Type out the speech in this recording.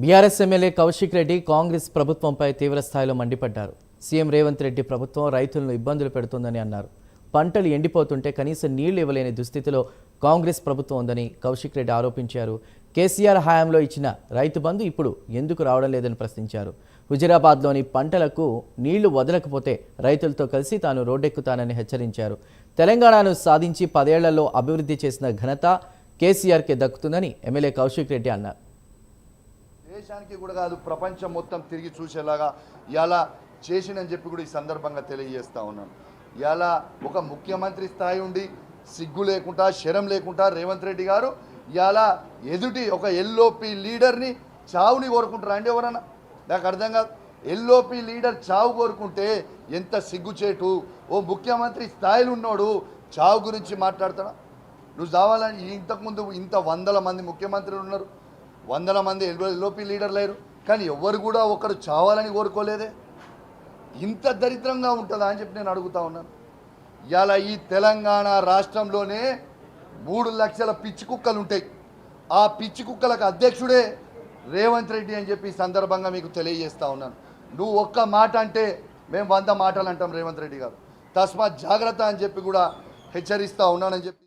BRS MLA Kaushik Reddy Congress ప్రభుత్వంపై తీవ్రస్థాయిలో మండిపడ్డారు. సీఎం రేవంత్ రెడ్డి ప్రభుత్వం రైతులను ఇబ్బందులు పెడుతోందని అన్నారు. పంటలు ఎండిపోతుంటే కనీసం నీళ్లు ఇవ్వలేని దుస్థితిలో కాంగ్రెస్ ప్రభుత్వం ఉందని కౌశిక్ రెడ్డి ఆరోపించారు. కేసీఆర్ హయాంలో ఇచ్చిన రైతు బంధు ఇప్పుడు ఎందుకు రావడం లేదని ప్రశ్నించారు. హుజురాబాద్లోని పంటలకు నీళ్లు వదలకపోతే రైతులతో కలిసి తాను రోడ్డెక్కుతానని హెచ్చరించారు. తెలంగాణను సాధించి 10 ఏళ్లలో అభివృద్ధి చేసిన ఘనత కేసీఆర్కే దక్కుతుందని ఎమ్మెల్యే కౌశిక్ రెడ్డి అన్నారు. దేశానికి కూడా కాదు, ప్రపంచం మొత్తం తిరిగి చూసేలాగా ఇలా చేసినని చెప్పి కూడా ఈ సందర్భంగా తెలియజేస్తా ఉన్నాను. ఇలా ఒక ముఖ్యమంత్రి స్థాయి ఉండి సిగ్గు లేకుండా శరం లేకుండా రేవంత్ రెడ్డి గారు ఇలా ఎదుటి ఒక ఎల్ఓపి లీడర్ని చావుని కోరుకుంటారా అండి? ఎవరన్నా నాకు అర్థం కాదు. ఎల్ఓపి లీడర్ చావు కోరుకుంటే ఎంత సిగ్గుచేటు! ఓ ముఖ్యమంత్రి స్థాయిలో ఉన్నోడు చావు గురించి మాట్లాడతాడా? నువ్వు చావాలని ఇంతకుముందు ఇంత 100 మంది ముఖ్యమంత్రులు ఉన్నారు, 100 మంది ఎల్ఓపి లీడర్ లేరు, కానీ ఎవరు కూడా ఒకరు చావాలని కోరుకోలేదే. ఇంత దరిద్రంగా ఉంటుందా అని చెప్పి నేను అడుగుతా ఉన్నాను. ఇలా ఈ తెలంగాణ రాష్ట్రంలోనే 3 లక్షల పిచ్చి కుక్కలు ఉంటాయి. ఆ పిచ్చి కుక్కలకు అధ్యక్షుడే రేవంత్ రెడ్డి అని చెప్పి సందర్భంగా మీకు తెలియజేస్తా ఉన్నాను. నువ్వు ఒక్క మాట అంటే మేము 100 మాటలు అంటాం రేవంత్ రెడ్డి గారు. తస్మాత్ జాగ్రత్త అని చెప్పి కూడా హెచ్చరిస్తూ ఉన్నానని చెప్పి